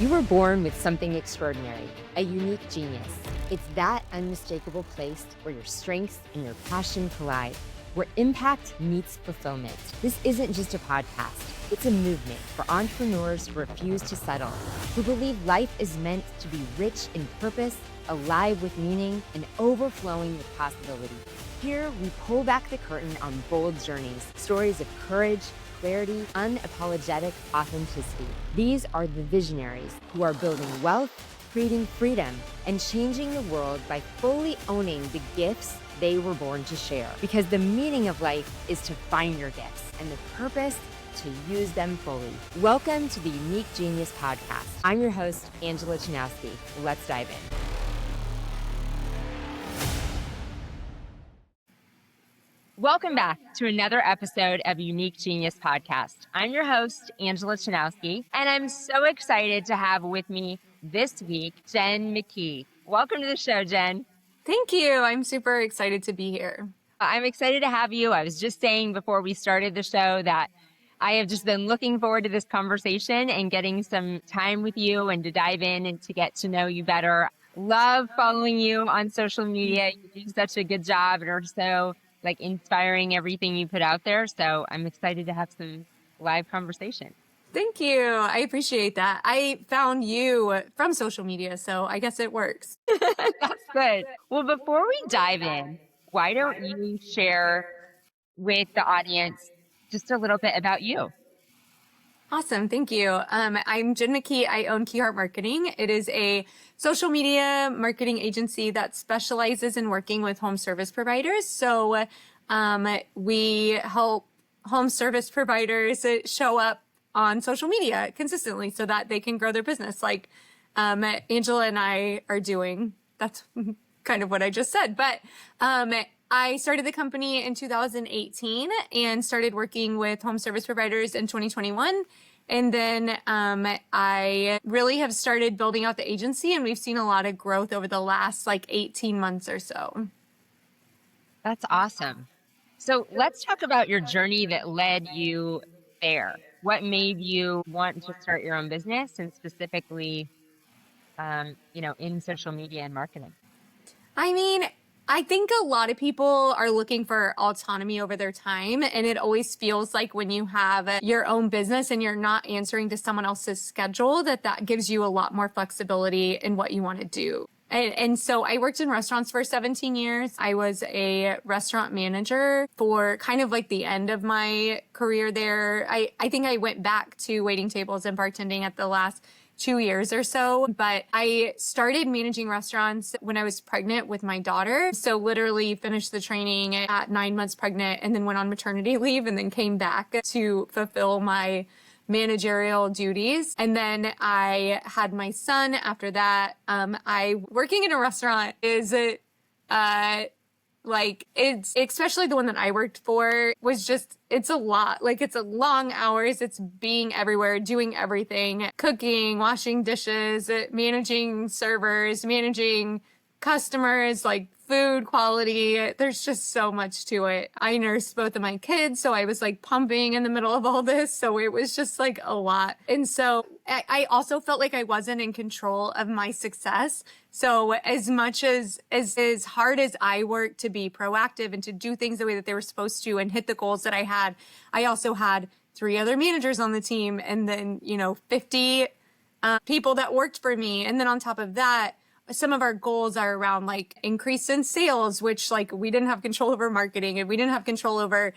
You were born with something extraordinary, a unique genius. It's that unmistakable place where your strengths and your passion collide, where impact meets fulfillment. This isn't just a podcast. It's a movement for entrepreneurs who refuse to settle, who believe life is meant to be rich in purpose, alive with meaning, and overflowing with possibility. Here, we pull back the curtain on bold journeys, stories of courage, clarity, unapologetic authenticity. These are the visionaries who are building wealth, creating freedom, and changing the world by fully owning the gifts they were born to share. Because the meaning of life is to find your gifts and the purpose to use them fully. Welcome to the Unique Genius Podcast. I'm your host, Angela Chanowsky. Let's dive in. Welcome back to another episode of Unique Genius Podcast. I'm your host, Angela Chanowsky, and I'm so excited to have with me this week, Jen McKee. Welcome to the show, Jen. Thank you. I'm super excited to be here. I'm excited to have you. I was just saying before we started the show that I have just been looking forward to this conversation and getting some time with you and to dive in and to get to know you better. Love following you on social media. You do such a good job and are so inspiring everything you put out there. So I'm excited to have some live conversation. Thank you. I appreciate that. I found you from social media, so I guess it works. That's good. Well, before we dive in, why don't you share with the audience just a little bit about you? Awesome. Thank you. I'm Jen McKee. I own Kee Hart Marketing. It is a social media marketing agency that specializes in working with home service providers. So we help home service providers show up on social media consistently so that they can grow their business like Angela and I are doing. That's kind of what I just said. But I started the company in 2018 and started working with home service providers in 2021. And then I really have started building out the agency, and we've seen a lot of growth over the last 18 months or so. That's awesome. So let's talk about your journey that led you there. What made you want to start your own business, and specifically, in social media and marketing? I think a lot of people are looking for autonomy over their time. And it always feels like when you have your own business and you're not answering to someone else's schedule, that gives you a lot more flexibility in what you want to do. And so I worked in restaurants for 17 years. I was a restaurant manager for kind of the end of my career there. I think I went back to waiting tables and bartending at the last 2 years or so, but I started managing restaurants when I was pregnant with my daughter. So literally finished the training at 9 months pregnant and then went on maternity leave and then came back to fulfill my managerial duties. And then I had my son after that. Working in a restaurant is it's especially the one that I worked for was just, it's a lot. It's a long hours. It's being everywhere, doing everything, cooking, washing dishes, managing servers, managing customers, food quality. There's just so much to it. I nursed both of my kids, so I was pumping in the middle of all this. So it was just a lot. And so I also felt like I wasn't in control of my success. So as much as hard as I worked to be proactive and to do things the way that they were supposed to and hit the goals that I had, I also had 3 other managers on the team and then, 50 people that worked for me. And then on top of that, some of our goals are around increase in sales, which we didn't have control over marketing and we didn't have control over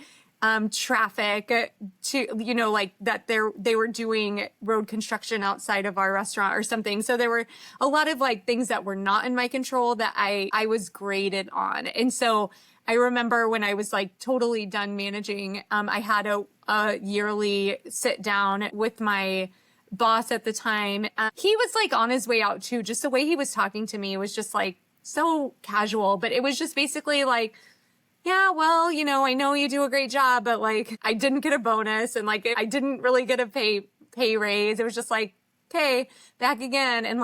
traffic to, that they were doing road construction outside of our restaurant or something. So there were a lot of things that were not in my control that I was graded on. And so I remember when I was totally done managing, I had a yearly sit down with my boss at the time. He was on his way out too. Just the way he was talking to me was just so casual, but it was just basically yeah, well, I know you do a great job, but I didn't get a bonus and I didn't really get a pay raise. It was just okay, back again. And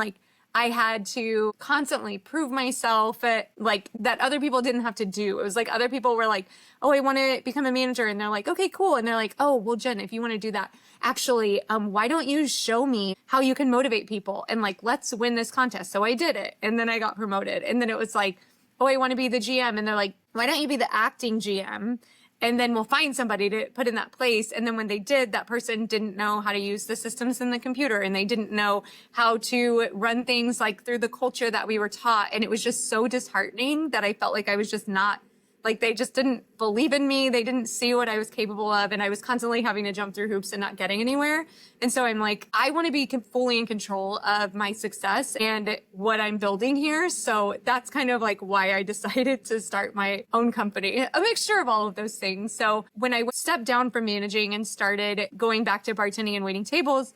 I had to constantly prove myself like that other people didn't have to do. It was like other people were like, oh, I want to become a manager. And they're like, okay, cool. And they're like, oh, well, Jen, if you want to do that, actually, why don't you show me how you can motivate people? And like, let's win this contest. So I did it. And then I got promoted. And then it was like, oh, I want to be the GM. And they're like, why don't you be the acting GM? And then we'll find somebody to put in that place. And then when they did, that person didn't know how to use the systems in the computer, and they didn't know how to run things like through the culture that we were taught. And it was just so disheartening that I felt like I was just not, like, they just didn't believe in me. They didn't see what I was capable of. And I was constantly having to jump through hoops and not getting anywhere. And so I'm like, I want to be fully in control of my success and what I'm building here. So that's kind of like why I decided to start my own company, a mixture of all of those things. So when I stepped down from managing and started going back to bartending and waiting tables,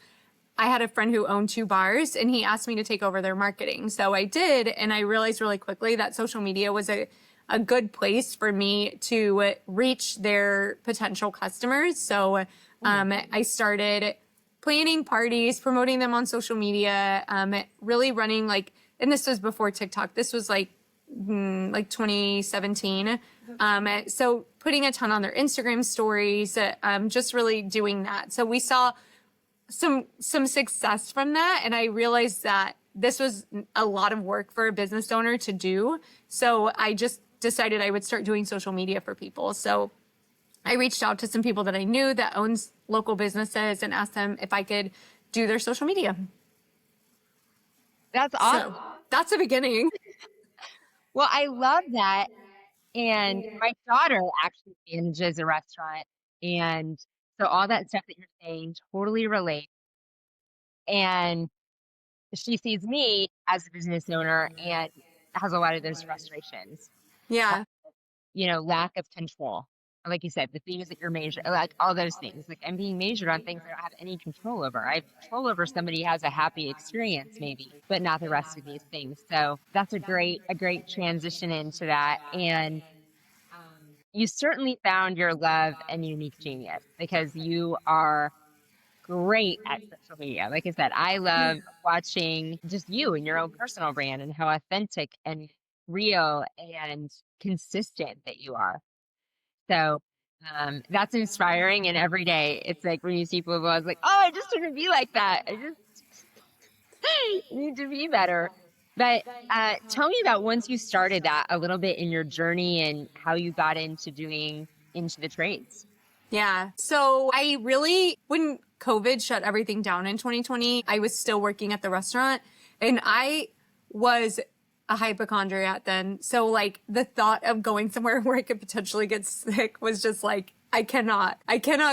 I had a friend who owned 2 bars, and he asked me to take over their marketing. So I did. And I realized really quickly that social media was a good place for me to reach their potential customers. So I started planning parties, promoting them on social media, really running like, and this was before TikTok. This was like 2017. So putting a ton on their Instagram stories, just really doing that. So we saw some success from that. And I realized that this was a lot of work for a business owner to do. So I just decided I would start doing social media for people. So I reached out to some people that I knew that owns local businesses and asked them if I could do their social media. That's awesome. So that's the beginning. Well, I love that. And my daughter actually manages a restaurant. And so all that stuff that you're saying totally relate. And she sees me as a business owner and has a lot of those frustrations. Yeah. Lack of control. Like you said, the things that you're measured, like all those things. Like I'm being measured on things I don't have any control over. I have control over somebody has a happy experience maybe, but not the rest of these things. So that's a great transition into that. And you certainly found your love and unique genius because you are great at social media. Like I said, I love watching just you and your own personal brand and how authentic and real and consistent that you are. So that's inspiring. And every day it's like when you see people, I was like, oh, I just want to be like that. I just need to be better. But tell me about once you started that a little bit in your journey and how you got into the trades. Yeah. So I really, when COVID shut everything down in 2020, I was still working at the restaurant, and I was a hypochondriac then. So like the thought of going somewhere where I could potentially get sick was just like, I cannot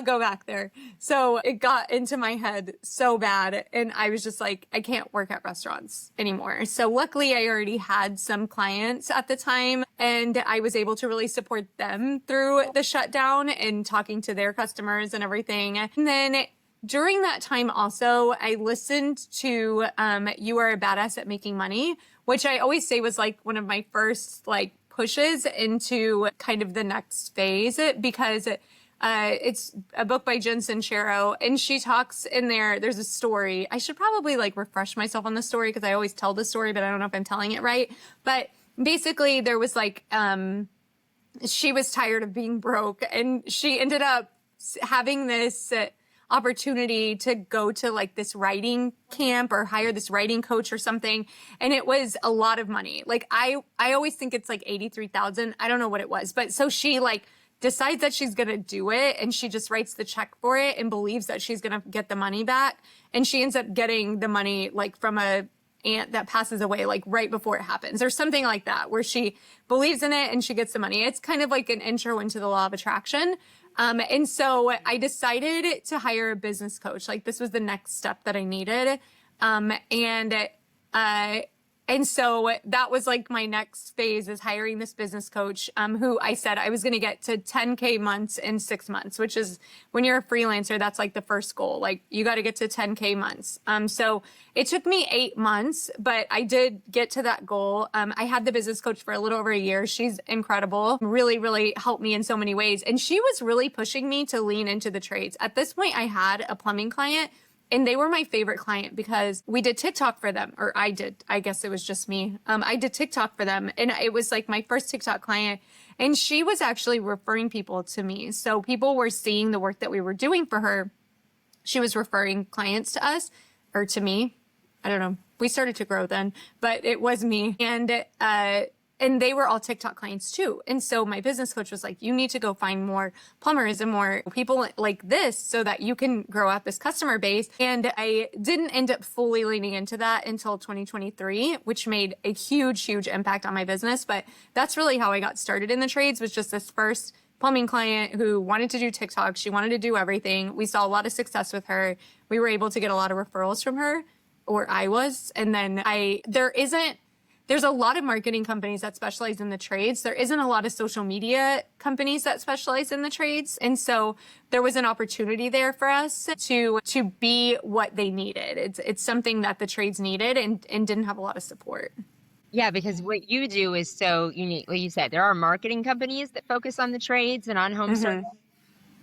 go back there. So it got into my head so bad. And I was just like, I can't work at restaurants anymore. So luckily I already had some clients at the time, and I was able to really support them through the shutdown and talking to their customers and everything. And then during that time also, I listened to You Are a Badass at Making Money, which I always say was like one of my first like pushes into kind of the next phase, because it's a book by Jen McKee, and she talks in there's a story. I should probably like refresh myself on the story because I always tell the story, but I don't know if I'm telling it right. But basically there was like, she was tired of being broke, and she ended up having this opportunity to go to like this writing camp or hire this writing coach or something. And it was a lot of money. Like I always think it's like 83,000. I don't know what it was. But so she like decides that she's going to do it, and she just writes the check for it and believes that she's going to get the money back. And she ends up getting the money like from a aunt that passes away like right before it happens or something like that, where she believes in it and she gets the money. It's kind of like an intro into the law of attraction. And so I decided to hire a business coach. Like this was the next step that I needed. And so that was like my next phase, is hiring this business coach, who I said I was going to get to 10K months in 6 months, which is when you're a freelancer, that's like the first goal. Like you got to get to 10K months. So it took me 8 months, but I did get to that goal. I had the business coach for a little over a year. She's incredible, really, really helped me in so many ways. And she was really pushing me to lean into the trades. At this point, I had a plumbing client, And they were my favorite client because we did TikTok for them, or I did. I guess it was just me. I did TikTok for them, and it was like my first TikTok client. And she was actually referring people to me. So people were seeing the work that we were doing for her. She was referring clients to us, or to me. I don't know. We started to grow then, but it was me. And they were all TikTok clients too. And so my business coach was like, you need to go find more plumbers and more people like this so that you can grow out this customer base. And I didn't end up fully leaning into that until 2023, which made a huge, huge impact on my business. But that's really how I got started in the trades, was just this first plumbing client who wanted to do TikTok. She wanted to do everything. We saw a lot of success with her. We were able to get a lot of referrals from her, or I was. And then there's a lot of marketing companies that specialize in the trades. There isn't a lot of social media companies that specialize in the trades. And so there was an opportunity there for us to be what they needed. It's something that the trades needed and didn't have a lot of support. Yeah, because what you do is so unique. Like you said, there are marketing companies that focus on the trades and on home service,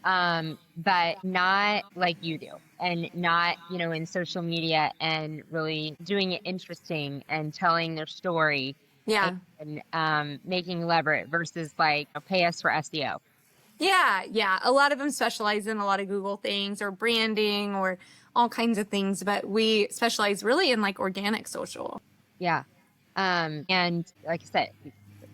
but not like you do, and not, in social media and really doing it interesting and telling their story. Yeah. And making leverage versus like pay us for SEO. Yeah. A lot of them specialize in a lot of Google things or branding or all kinds of things, but we specialize really in like organic social. Yeah. And like I said,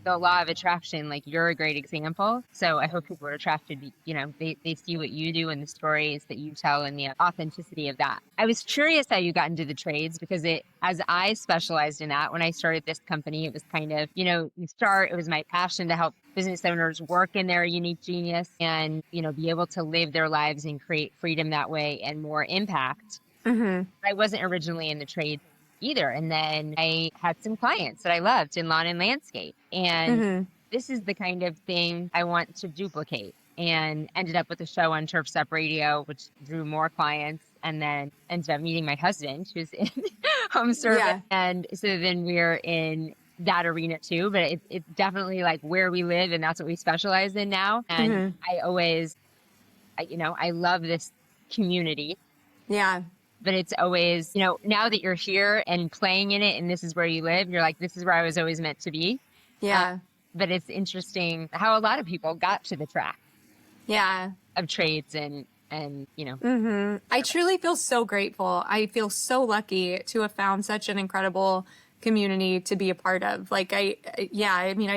the law of attraction, like you're a great example. So I hope people are attracted, they see what you do and the stories that you tell and the authenticity of that. I was curious how you got into the trades, because as I specialized in that, when I started this company, it was kind of, it was my passion to help business owners work in their unique genius and, be able to live their lives and create freedom that way and more impact. I wasn't originally in the trade either. And then I had some clients that I loved in lawn and landscape. And this is the kind of thing I want to duplicate, and ended up with a show on Turf Step Radio, which drew more clients, and then ended up meeting my husband, who's in home service. Yeah. And so then we're in that arena too, but it's definitely like where we live, and that's what we specialize in now. And I love this community. Yeah. But it's always, now that you're here and playing in it and this is where you live, you're like, this is where I was always meant to be. Yeah. But it's interesting how a lot of people got to the track. Yeah. Of trades and. I truly feel so grateful. I feel so lucky to have found such an incredible community to be a part of. Like, I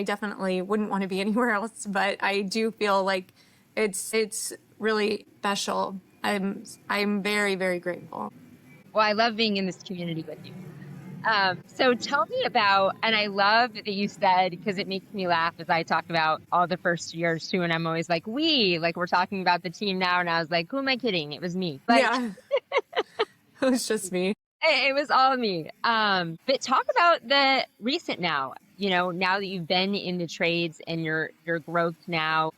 definitely wouldn't want to be anywhere else, but I do feel like it's really special. I'm very, very grateful. Well, I love being in this community with you. So tell me about, and I love that you said, because it makes me laugh as I talk about all the first years too, and I'm always like, we're talking about the team now, and I was like, who am I kidding? It was me. But yeah. It was just me. It was all me. But talk about the recent now, now that you've been in the trades and your growth now,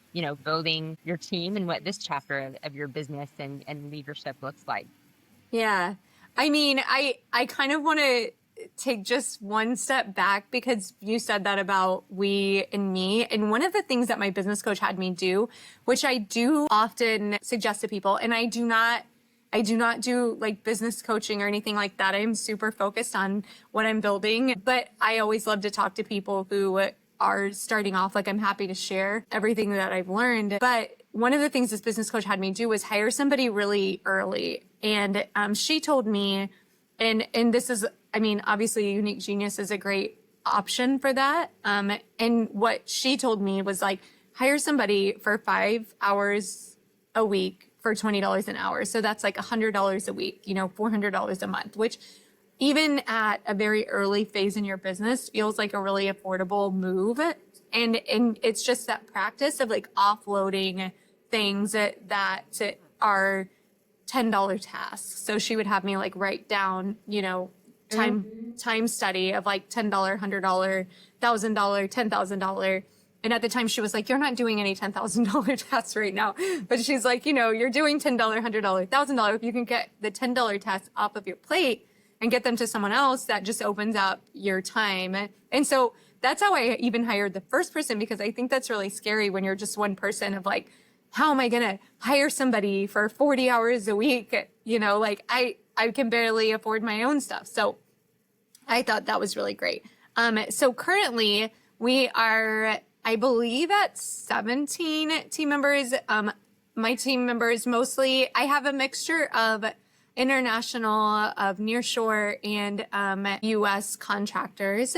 building your team, and what this chapter of your business and leadership looks like. Yeah. I mean, I kind of want to take just one step back, because you said that about we and me. And one of the things that my business coach had me do, which I do often suggest to people, and I do not do like business coaching or anything like that. I'm super focused on what I'm building, but I always love to talk to people who are starting off. Like, I'm happy to share everything that I've learned. But one of the things this business coach had me do was hire somebody really early. And she told me, and this is, obviously Unique Genius is a great option for that. And what she told me was like, hire somebody for 5 hours a week for $20 an hour. So that's like $100 a week, $400 a month, which even at a very early phase in your business feels like a really affordable move. And it's just that practice of like offloading things that are $10 tasks. So she would have me like write down, time study of like $10, $100, $1,000, $10,000. And at the time she was like, you're not doing any $10,000 tasks right now. But she's like, you're doing $10, $100, $1,000. If you can get the $10 tasks off of your plate and get them to someone else, that just opens up your time. And so that's how I even hired the first person, because I think that's really scary when you're just one person of like, how am I going to hire somebody for 40 hours a week? I I can barely afford my own stuff. So I thought that was really great. So currently we are, I believe, at 17 team members. My team members mostly, I have a mixture of international, of nearshore, and U.S. contractors.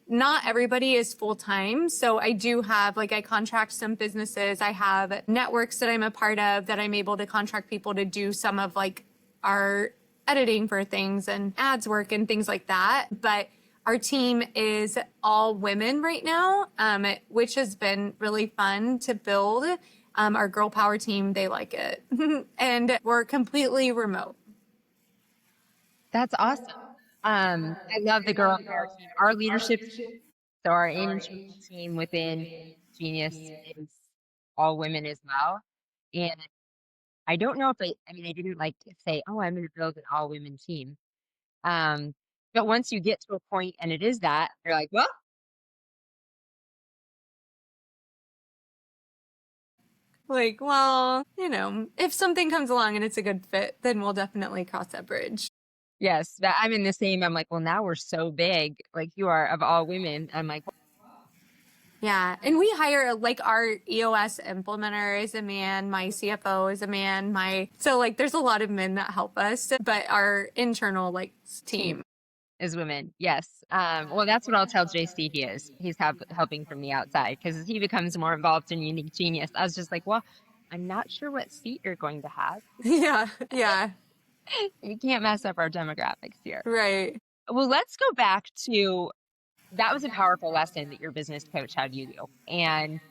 Not everybody is full time. So I do have, like, I contract some businesses. I have networks that I'm a part of that I'm able to contract people to do some of like our editing for things and ads work and things like that. But our team is all women right now, which has been really fun to build. Our girl power team, they like it. And we're completely remote. That's awesome. I love the girl power team. Our leadership, so our internal team within Genius is all women as well. And I don't know if I mean, I didn't like to say, oh, I'm going to build an all women team. But once you get to a point and it is that, you're like, well, Like, well, if something comes along and it's a good fit, then we'll definitely cross that bridge. yes, that I'm in the same. I'm like, well, now we're so big, like you are of all women. I'm like, Yeah. And we hire, like, our EOS implementer is a man. My CFO is a man. So like, there's a lot of men that help us, but our internal, like, team. is women. Yes. Well, that's what I'll tell JC he is. He's helping from the outside because he becomes more involved in Unique Genius. I was just like, well, I'm not sure what seat you're going to have. Yeah. Yeah. You can't mess up our demographics here. Right. Well, let's go back to that was a powerful lesson that your business coach had you do. And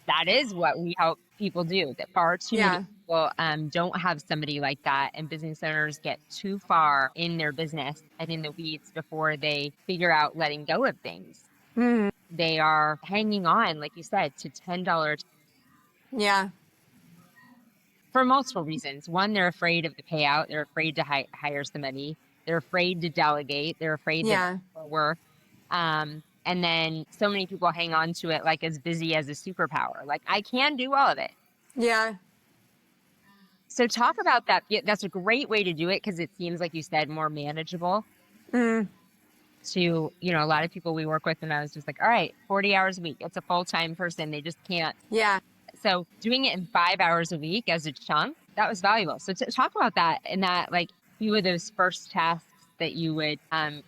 that is what we help people do. That far too many people don't have somebody like that, and business owners get too far in their business and in the weeds before they figure out letting go of things. Mm. They are hanging on, like you said, to $10 Yeah. for multiple reasons. One, they're afraid of the payout. They're afraid to hire somebody. They're afraid to delegate. They're afraid to work. And then so many people hang on to it like as busy as a superpower. Like, I can do all of it. Yeah. So talk about that. Yeah, that's a great way to do it because it seems, like you said, more manageable to, a lot of people we work with. And I was just like, all right, 40 hours a week. It's a full-time person. They just can't. Yeah. So doing it in 5 hours a week as a chunk, that was valuable. So talk about that and that, like, few of those first tasks that you would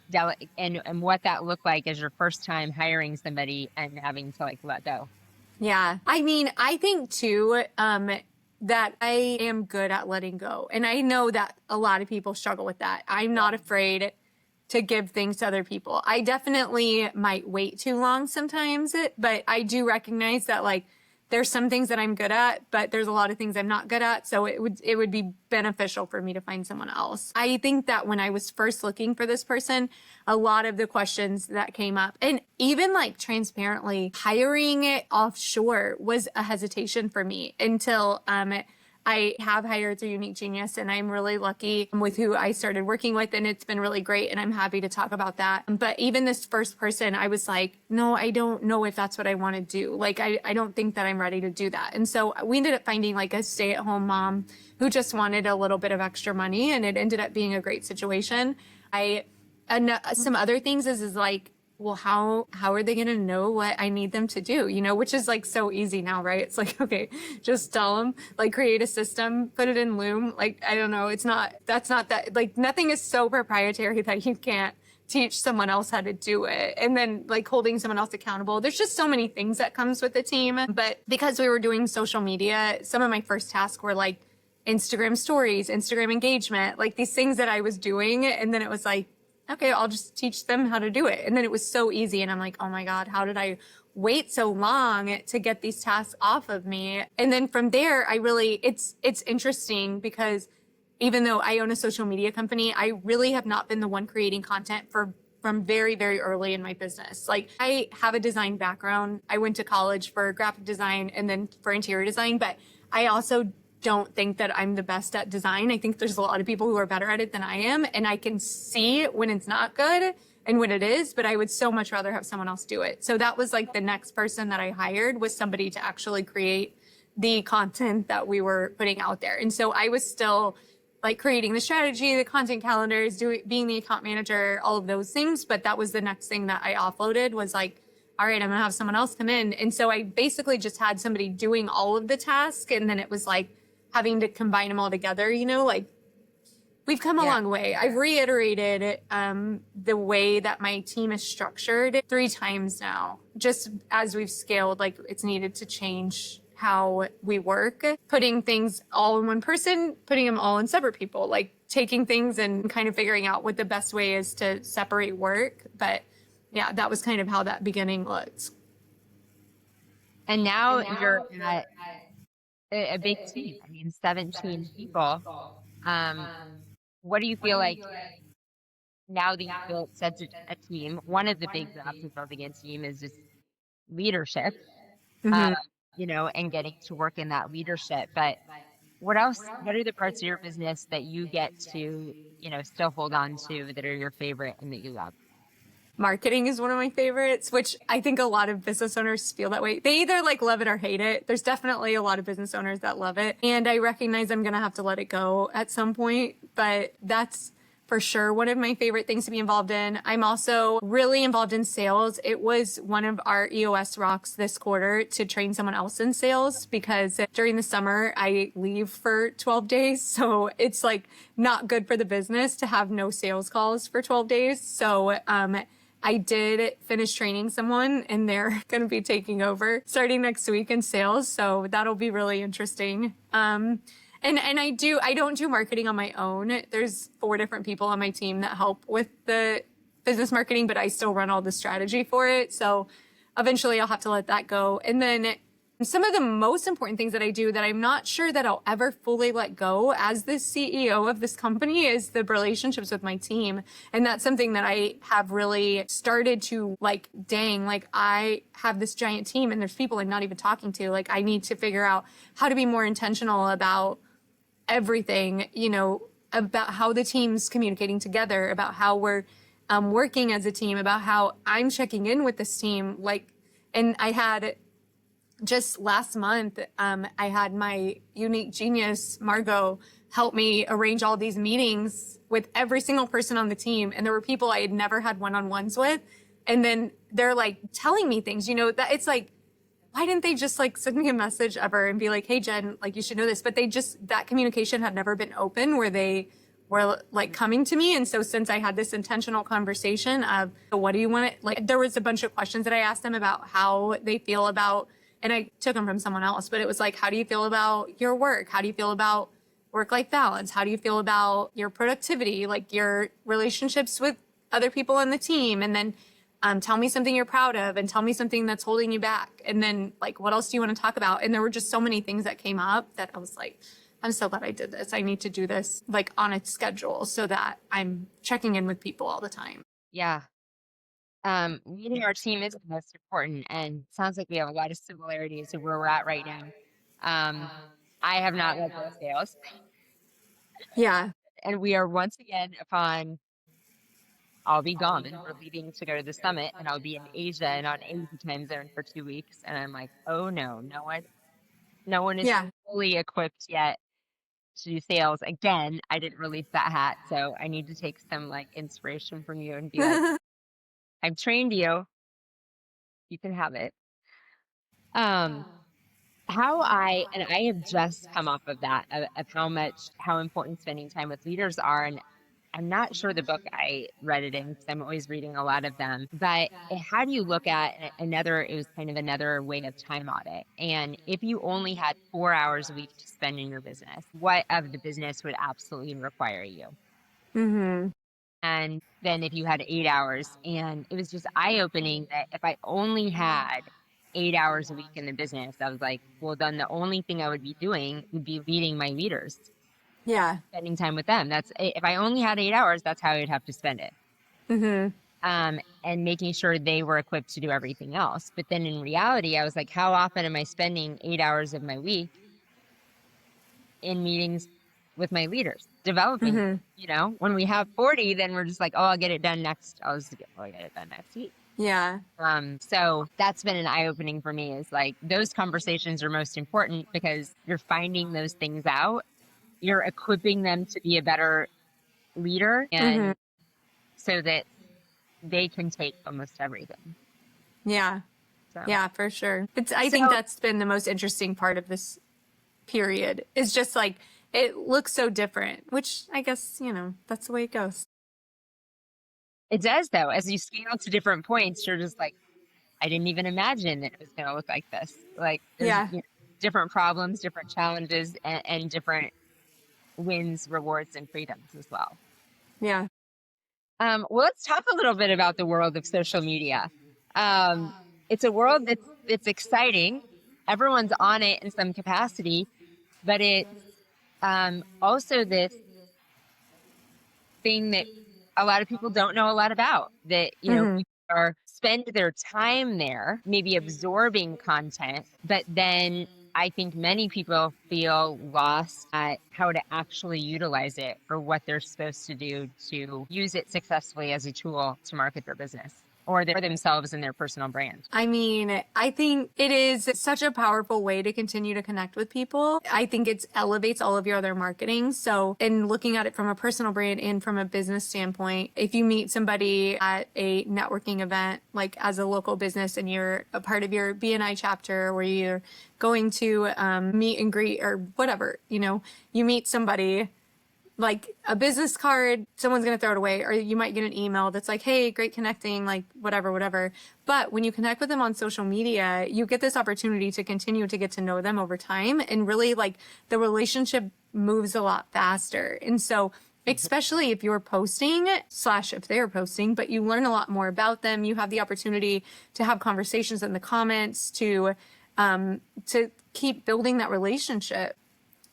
delegate and what that looked like as your first time hiring somebody and having to, like, let go. Yeah. I mean, I think too, that I am good at letting go. And I know that a lot of people struggle with that. I'm not afraid to give things to other people. I definitely might wait too long sometimes, but I do recognize that, like, there's some things that I'm good at, but there's a lot of things I'm not good at. So it would be beneficial for me to find someone else. I think that when I was first looking for this person, a lot of the questions that came up, and even, like, transparently, hiring it offshore was a hesitation for me until I have hired through Unique Genius, and I'm really lucky with who I started working with, and it's been really great, and I'm happy to talk about that. But even this first person, I was like, no, I don't know if that's what I want to do. Like, I don't think that I'm ready to do that. And so we ended up finding, like, a stay-at-home mom who just wanted a little bit of extra money, and it ended up being a great situation. And some other things is like, well, how are they going to know what I need them to do? Which is, like, so easy now, right? It's like, okay, just tell them, like, create a system, put it in Loom. Like, I don't know. That's not that, like, nothing is so proprietary that you can't teach someone else how to do it. And then, like, holding someone else accountable. There's just so many things that comes with the team. But because we were doing social media, some of my first tasks were, like, Instagram stories, Instagram engagement, like, these things that I was doing. And then it was like, okay, I'll just teach them how to do it. And then it was so easy. And I'm like, oh my God, how did I wait so long to get these tasks off of me? And then from there, it's interesting because even though I own a social media company, I really have not been the one creating content from very, very early in my business. Like, I have a design background. I went to college for graphic design and then for interior design, but I also don't think that I'm the best at design. I think there's a lot of people who are better at it than I am. And I can see when it's not good and when it is, but I would so much rather have someone else do it. So that was, like, the next person that I hired was somebody to actually create the content that we were putting out there. And so I was still like creating the strategy, the content calendars, being the account manager, all of those things. But that was the next thing that I offloaded was like, all right, I'm going to have someone else come in. And so I basically just had somebody doing all of the tasks. And then it was like having to combine them all together, like we've come a long way. I've reiterated the way that my team is structured 3 times now, just as we've scaled, like it's needed to change how we work, putting things all in one person, putting them all in separate people, like taking things and kind of figuring out what the best way is to separate work. But yeah, that was kind of how that beginning looked. And now you're at a big team. I mean, 17 people. What do you feel like now that you've built such a team? One of the big jobs of building a team is just leadership, Mm-hmm. and getting to work in that leadership. But what else? What are the parts of your business that you get to, still hold on to that are your favorite and that you love? Marketing is one of my favorites, which I think a lot of business owners feel that way. They either like love it or hate it. There's definitely a lot of business owners that love it. And I recognize I'm going to have to let it go at some point, but that's for sure one of my favorite things to be involved in. I'm also really involved in sales. It was one of our EOS rocks this quarter to train someone else in sales because during the summer I leave for 12 days. So it's like not good for the business to have no sales calls for 12 days. So, I did finish training someone and they're going to be taking over starting next week in sales. So that'll be really interesting. And I don't do marketing on my own. There's 4 different people on my team that help with the business marketing, but I still run all the strategy for it. So eventually I'll have to let that go. And then some of the most important things that I do that I'm not sure that I'll ever fully let go as the CEO of this company is the relationships with my team. And that's something that I have really started to dang, I have this giant team and there's people I'm not even talking to. Like I need to figure out how to be more intentional about everything, about how the team's communicating together, about how we're working as a team, about how I'm checking in with this team. And I had just last month, I had my unique genius, Margot, help me arrange all these meetings with every single person on the team. And there were people I had never had one-on-ones with. And then they're telling me things, that it's why didn't they just send me a message ever and be like, hey, Jen, you should know this. But that communication had never been open where they were coming to me. And so since I had this intentional conversation of what do you want to, there was a bunch of questions that I asked them about how they feel about, and I took them from someone else, but it was how do you feel about your work? How do you feel about work-life balance? How do you feel about your productivity, your relationships with other people on the team? And then tell me something you're proud of and tell me something that's holding you back. And then what else do you want to talk about? And there were just so many things that came up that I was I'm so glad I did this. I need to do this on a schedule so that I'm checking in with people all the time. Yeah. Leading our team is the most important, and sounds like we have a lot of similarities to where we're at right now. I have not let go of sales, Yeah. and we are once again upon. I'll be gone, and we're leaving to go to the summit, and I'll be in Asia and on Asia time zone for 2 weeks, and I'm like, oh no, no one is Yeah. fully equipped yet to do sales. Again, I didn't release that hat, so I need to take some inspiration from you and be like, I've trained you. You can have it. Um, and I have just come off of that, of how important spending time with leaders are. And I'm not sure the book I read it in because I'm always reading a lot of them. But how do you look at it was kind of another way of time audit. And if you only had 4 hours a week to spend in your business, what of the business would absolutely require you? Mm-hmm. And then if you had 8 hours, and it was just eye-opening that if I only had 8 hours a week in the business, I was like, well, then the only thing I would be doing would be leading my leaders, Yeah. spending time with them. If I only had 8 hours, that's how I would have to spend it. Mm-hmm. And making sure they were equipped to do everything else. But then in reality, I was like, how often am I spending 8 hours of my week in meetings with my leaders, developing, Mm-hmm. when we have 40, then we're just like, oh, I'll get it done next. I'll get it done next week. Yeah. So that's been an eye-opening for me is those conversations are most important because you're finding those things out you're equipping them to be a better leader and so that they can take almost everything. Yeah. So. Yeah, for sure. I think that's been the most interesting part of this period, is just like, it looks so different, which I guess, you know, that's the way it goes. It does, though. As you scale to different points, you're just like, I didn't even imagine that it was going to look like this. Like, there's different problems, different challenges, and different wins, rewards, and freedoms as well. Yeah. Well, let's talk a little bit about the world of social media. It's a world that's exciting. Everyone's on it in some capacity, but it's also this thing that a lot of people don't know a lot about, that, you know, people spend their time there, maybe absorbing content, but then I think many people feel lost at how to actually utilize it or what they're supposed to do to use it successfully as a tool to market their business or themselves and their personal brand. I mean, I think it is such a powerful way to continue to connect with people. I think it elevates all of your other marketing. So in looking at it from a personal brand and from a business standpoint, if you meet somebody at a networking event, like as a local business, and you're a part of your BNI chapter, where you're going to meet and greet or whatever, you know, you meet somebody, like a business card, someone's going to throw it away, or you might get an email that's like, hey, great connecting, like whatever. But when you connect with them on social media, you get this opportunity to continue to get to know them over time. And really, like, the relationship moves a lot faster. And so, especially if you're posting / if they're posting, but you learn a lot more about them. You have the opportunity to have conversations in the comments, to keep building that relationship.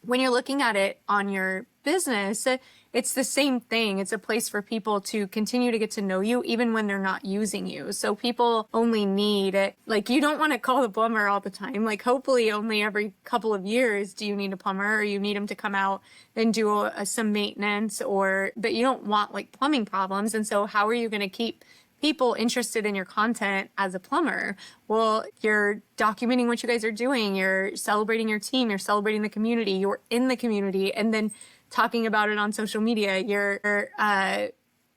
When you're looking at it on your business, it's the same thing. It's a place for people to continue to get to know you, even when they're not using you. So people only need it. Like, you don't want to call the plumber all the time. Like, hopefully only every couple of years do you need a plumber, or you need them to come out and do some maintenance, but you don't want like plumbing problems. And so how are you going to keep people interested in your content as a plumber? Well, you're documenting what you guys are doing. You're celebrating your team. You're celebrating the community. You're in the community, and then talking about it on social media. You're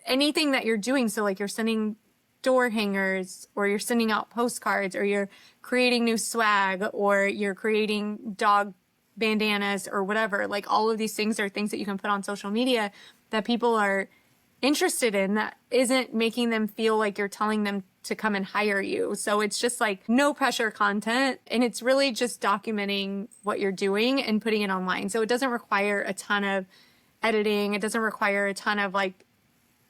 anything that you're doing. So like, you're sending door hangers, or you're sending out postcards, or you're creating new swag, or you're creating dog bandanas or whatever. Like, all of these things are things that you can put on social media that people are interested in, that isn't making them feel like you're telling them to come and hire you. So it's just like no pressure content, and it's really just documenting what you're doing and putting it online. So it doesn't require a ton of editing. It doesn't require a ton of like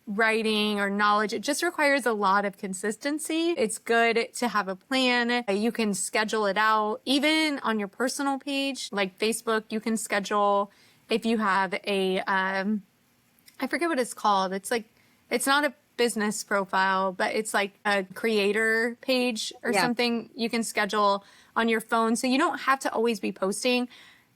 writing or knowledge. It just requires a lot of consistency. It's good to have a plan. You can schedule it out. Even on your personal page, like Facebook, you can schedule, if you have I forget what it's called. It's like, it's not a business profile, but it's like a creator page or something you can schedule on your phone. So you don't have to always be posting.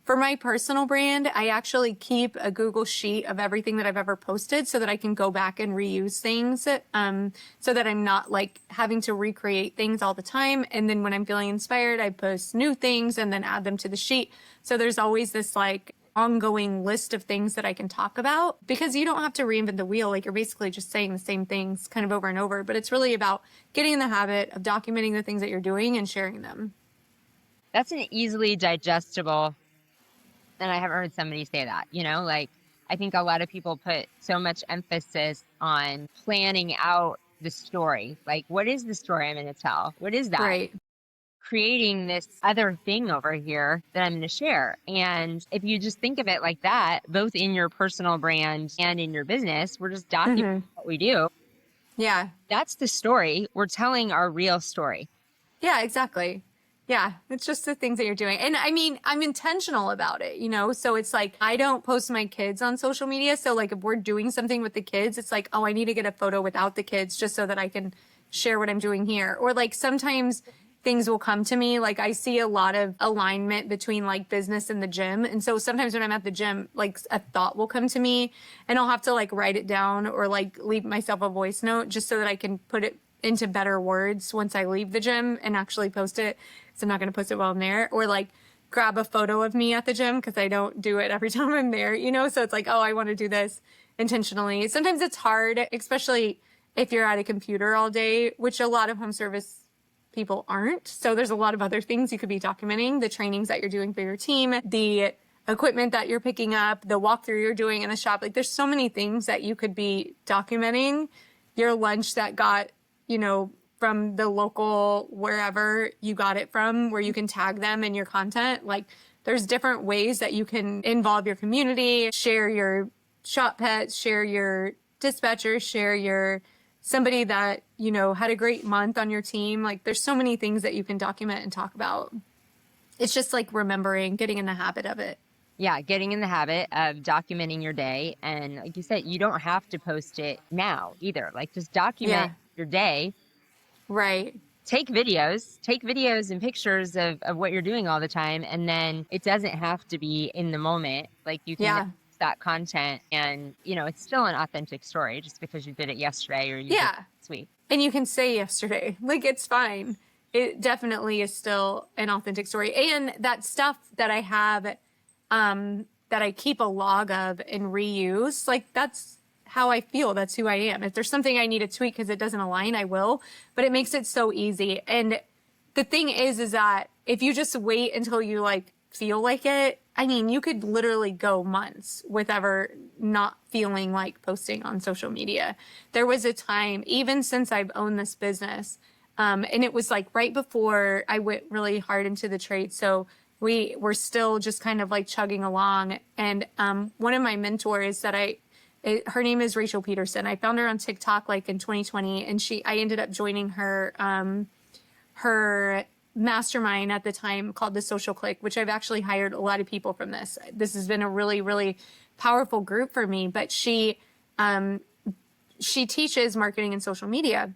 For my personal brand, I actually keep a Google sheet of everything that I've ever posted, so that I can go back and reuse things, so that I'm not like having to recreate things all the time. And then when I'm feeling inspired, I post new things and then add them to the sheet. So there's always this like ongoing list of things that I can talk about, because you don't have to reinvent the wheel. Like, you're basically just saying the same things kind of over and over, but it's really about getting in the habit of documenting the things that you're doing and sharing them. That's an easily digestible, and I haven't heard somebody say that, you know, like, I think a lot of people put so much emphasis on planning out the story. Like, what is the story I'm going to tell? What is that? Right. Creating this other thing over here that I'm going to share. And if you just think of it like that, both in your personal brand and in your business, we're just documenting what we do. Yeah. That's the story. We're telling our real story. Yeah, exactly. Yeah, it's just the things that you're doing. And I mean, I'm intentional about it, you know? So it's like, I don't post my kids on social media. So like, if we're doing something with the kids, it's like, oh, I need to get a photo without the kids just so that I can share what I'm doing here. Or like, sometimes things will come to me. Like, I see a lot of alignment between like business and the gym. And so sometimes when I'm at the gym, like a thought will come to me, and I'll have to like write it down, or like leave myself a voice note just so that I can put it into better words once I leave the gym and actually post it. So I'm not going to post it while I'm there. Or like, grab a photo of me at the gym because I don't do it every time I'm there, you know? So it's like, oh, I want to do this intentionally. Sometimes it's hard, especially if you're at a computer all day, which a lot of home service people aren't. So there's a lot of other things you could be documenting, the trainings that you're doing for your team, the equipment that you're picking up, the walkthrough you're doing in the shop. Like there's so many things that you could be documenting. Your lunch that got, you know, from the local, wherever you got it from, where you can tag them in your content. Like there's different ways that you can involve your community, share your shop pets, share your dispatchers, share your somebody that, you know, had a great month on your team. Like there's so many things that you can document and talk about. It's just like remembering, getting in the habit of it. Yeah, getting in the habit of documenting your day. And like you said, you don't have to post it now either. Like just document your day. Right. Take videos and pictures of what you're doing all the time. And then it doesn't have to be in the moment. Like you can that content and, you know, it's still an authentic story just because you did it yesterday or you did it this week. And you can say yesterday, like it's fine. It definitely is still an authentic story. And that stuff that I have, that I keep a log of and reuse, like that's how I feel. That's who I am. If there's something I need to tweak because it doesn't align, I will, but it makes it so easy. And the thing is that if you just wait until you like feel like it, I mean, you could literally go months with ever not feeling like posting on social media. There was a time, even since I've owned this business, and it was like right before I went really hard into the trade. So we were still just kind of like chugging along. And one of my mentors that her name is Rachel Peterson. I found her on TikTok like in 2020, and I ended up joining her mastermind at the time called the Social Click, which I've actually hired a lot of people from this. This has been a really, really powerful group for me, but she teaches marketing and social media.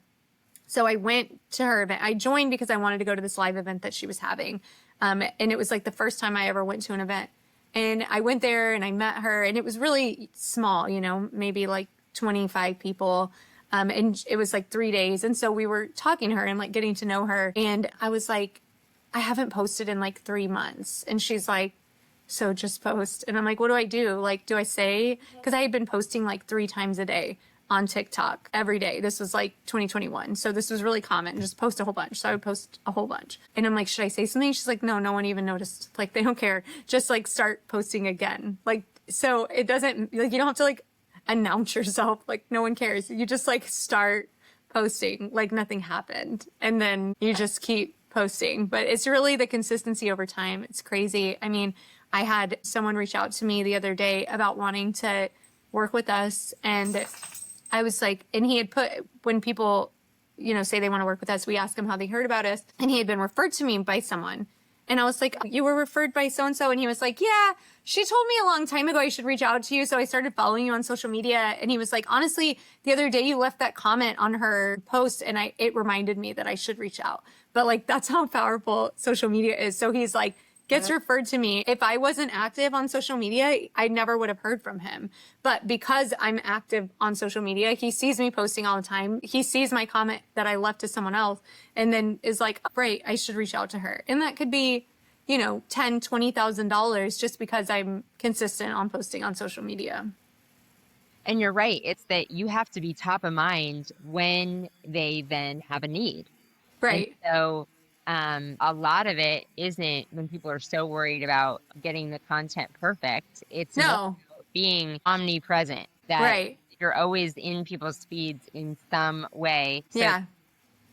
So I went to her event. I joined because I wanted to go to this live event that she was having. And it was like the first time I ever went to an event. And I went there and I met her, and it was really small, you know, maybe like 25 people. And it was like 3 days. And so we were talking to her and like getting to know her. And I was like, I haven't posted in like 3 months. And she's like, so just post. And I'm like, what do I do? Like, do I say? Because I had been posting like 3 times a day on TikTok every day. This was like 2021. So this was really common. Just post a whole bunch. So I would post a whole bunch. And I'm like, should I say something? She's like, no one even noticed. Like, they don't care. Just like start posting again. Like, so it doesn't, like, you don't have to like announce yourself. Like, no one cares. You just like start posting like nothing happened. And then you just keep posting. But it's really the consistency over time. It's crazy. I mean, I had someone reach out to me the other day about wanting to work with us. And I was like, and he had put, when people, you know, say they want to work with us, we ask them how they heard about us. And he had been referred to me by someone. And I was like, you were referred by so-and-so? And he was like, yeah, she told me a long time ago I should reach out to you. So I started following you on social media. And he was like, honestly, the other day you left that comment on her post and it reminded me that I should reach out. But like, that's how powerful social media is. So he's like, gets referred to me. If I wasn't active on social media, I never would have heard from him. But because I'm active on social media, he sees me posting all the time. He sees my comment that I left to someone else and then is like, right, I should reach out to her. And that could be, you know, $10,000, $20,000 just because I'm consistent on posting on social media. And you're right. It's that you have to be top of mind when they then have a need. Right. And so a lot of it isn't when people are so worried about getting the content perfect. It's being omnipresent, that you're always in people's feeds in some way. So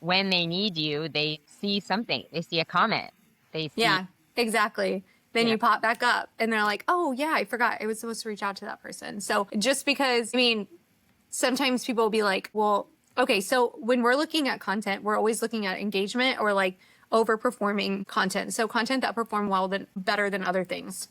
when they need you, they see something. They see a comment. They see. Yeah, exactly. Then you pop back up and they're like, oh, yeah, I forgot. I was supposed to reach out to that person. So just because, I mean, sometimes people will be like, well, okay, so when we're looking at content, we're always looking at engagement or like overperforming content. So content that perform well better than other things.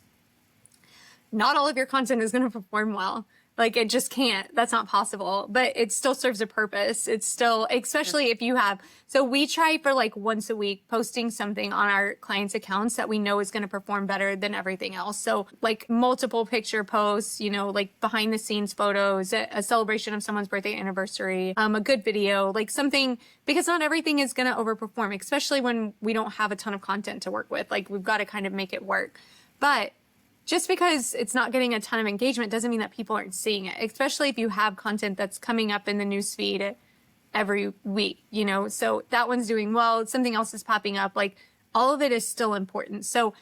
Not all of your content is going to perform well. Like it just can't. That's not possible. But it still serves a purpose. It's still, especially if you have, so we try for like once a week posting something on our clients' accounts that we know is going to perform better than everything else. So like multiple picture posts, you know, like behind the scenes photos, a celebration of someone's birthday anniversary, a good video, like something, because not everything is going to overperform, especially when we don't have a ton of content to work with. Like we've got to kind of make it work. But just because it's not getting a ton of engagement doesn't mean that people aren't seeing it, especially if you have content that's coming up in the newsfeed every week, you know? So that one's doing well, something else is popping up. Like all of it is still important. So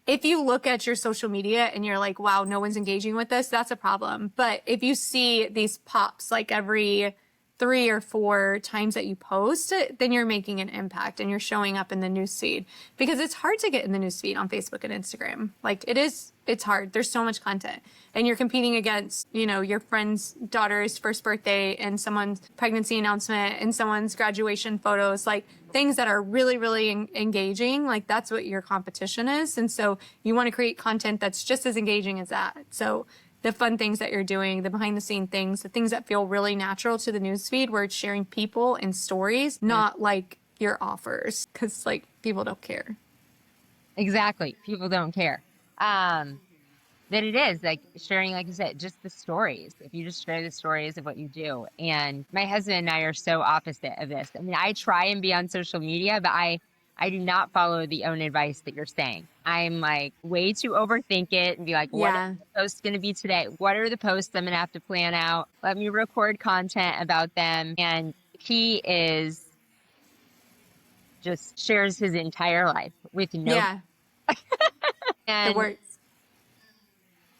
if you look at your social media and you're like, wow, no one's engaging with this, that's a problem. But if you see these pops like every 3 or 4 times that you post, then you're making an impact and you're showing up in the newsfeed, because it's hard to get in the newsfeed on Facebook and Instagram. Like it's hard. There's so much content and you're competing against, you know, your friend's daughter's first birthday and someone's pregnancy announcement and someone's graduation photos, like things that are really, really engaging. Like that's what your competition is. And so you want to create content that's just as engaging as that. So the fun things that you're doing, the behind the scene things, the things that feel really natural to the newsfeed, where it's sharing people and stories, not like your offers, because like people don't care. Exactly. People don't care. That it is like sharing, like you said, just the stories. If you just share the stories of what you do. And my husband and I are so opposite of this. I mean, I try and be on social media, but I do not follow the own advice that you're saying. I'm like way too overthink it and be like, what is the post going to be today? What are the posts I'm going to have to plan out? Let me record content about them. And he is just shares his entire life with no. Yeah. And it works.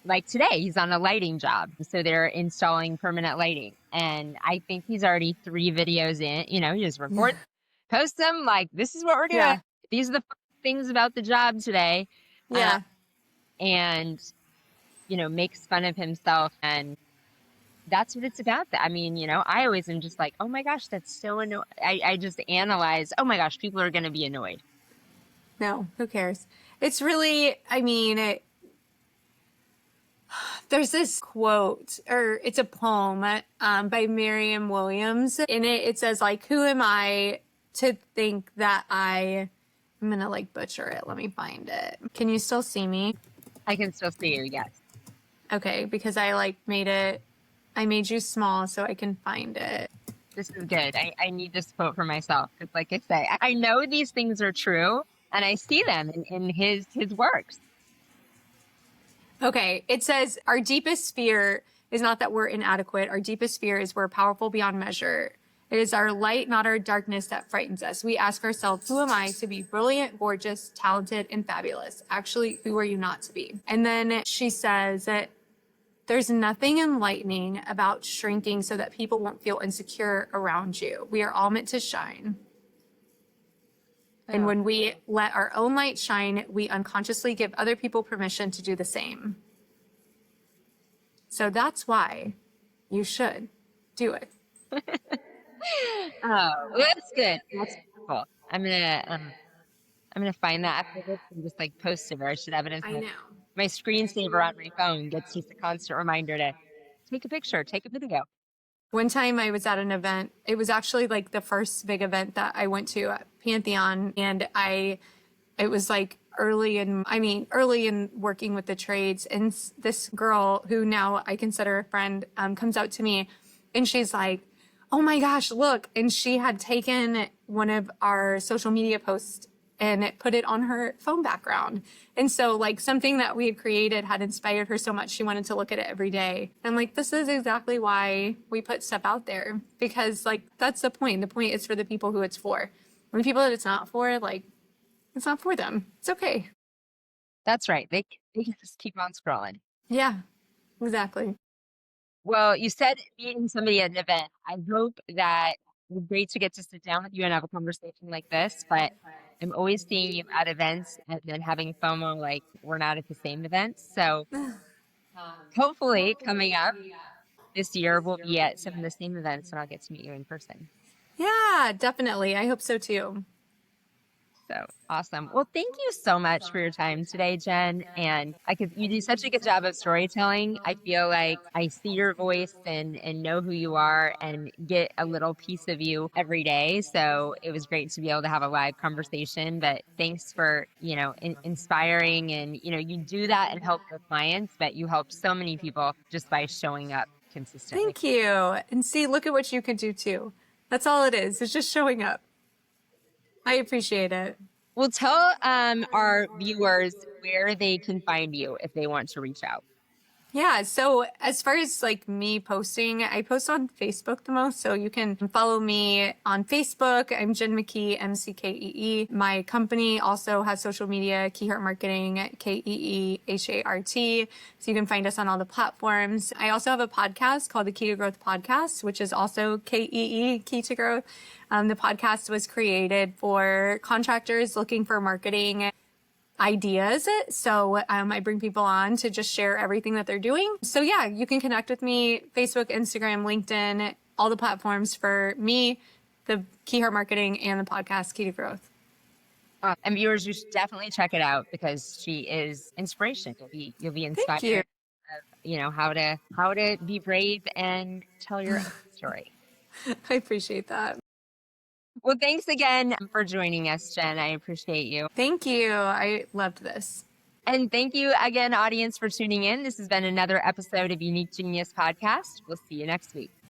Like today, he's on a lighting job. So they're installing permanent lighting. And I think he's already 3 videos in. You know, he just records, posts them like, this is what we're doing. Yeah. These are the things about the job today. Yeah. And, you know, makes fun of himself. And that's what it's about. I mean, you know, I always am just like, oh my gosh, that's so annoying. I just analyze, oh my gosh, people are going to be annoyed. No, who cares? It's really, I mean, there's this quote, or it's a poem by Marianne Williams. In it, it says like, who am I to think that I'm going to like butcher it. Let me find it. Can you still see me? I can still see you, yes. Okay, because I made you small so I can find it. This is good. I need this quote for myself. Because like I say, I know these things are true and I see them in his works. Okay, it says, our deepest fear is not that we're inadequate. Our deepest fear is we're powerful beyond measure. It is our light, not our darkness, that frightens us. We ask ourselves, who am I to be brilliant, gorgeous, talented, and fabulous? Actually, who are you not to be? And then she says that there's nothing enlightening about shrinking so that people won't feel insecure around you. We are all meant to shine. And when we let our own light shine, we unconsciously give other people permission to do the same. So that's why you should do it. Oh, that's good. That's cool. I'm gonna find that after this and just like post it, or I should have it as my screensaver on my phone. Gets just a constant reminder to take a picture, take a video. One time I was at an event. It was actually like the first big event that I went to at Pantheon. And it was like early in working with the trades. And this girl who now I consider a friend, comes out to me and she's like, oh my gosh, look. And she had taken one of our social media posts and put it on her phone background. And so like something that we had created had inspired her so much she wanted to look at it every day. And like, this is exactly why we put stuff out there, because like, that's the point. The point is for the people who it's for. When people that it's not for, like, it's not for them. It's okay. That's right. They can just keep on scrolling. Yeah, exactly. Well, you said meeting somebody at an event. I hope that it's great to get to sit down with you and have a conversation like this, but I'm always seeing you at events and then having FOMO, like we're not at the same events. So hopefully coming up this year, we'll be at some of the same events and I'll get to meet you in person. Yeah, definitely. I hope so too. So awesome. Well, thank you so much for your time today, Jen. And you do such a good job of storytelling. I feel like I see your voice and know who you are and get a little piece of you every day. So it was great to be able to have a live conversation. But thanks for, inspiring, and, you do that and help your clients, but you help so many people just by showing up consistently. Thank you. And see, look at what you could do too. That's all it is. It's just showing up. I appreciate it. Well, tell our viewers where they can find you if they want to reach out. Yeah. So as far as like me posting, I post on Facebook the most. So you can follow me on Facebook. I'm Jen McKee, MCKEE. My company also has social media, Kee Hart Marketing, KEEHART. So you can find us on all the platforms. I also have a podcast called the Key to Growth Podcast, which is also KEE, Key to Growth. The podcast was created for contractors looking for marketing ideas. So I bring people on to just share everything that they're doing. So yeah, you can connect with me, Facebook, Instagram, LinkedIn, all the platforms for me, the Kee Hart Marketing and the podcast Key to Growth. And viewers, you should definitely check it out because she is inspiration. You'll be inspired. Thank you. Of, how to be brave and tell your own story. I appreciate that. Well, thanks again for joining us, Jen. I appreciate you. Thank you. I loved this. And thank you again, audience, for tuning in. This has been another episode of Unique Genius Podcast. We'll see you next week.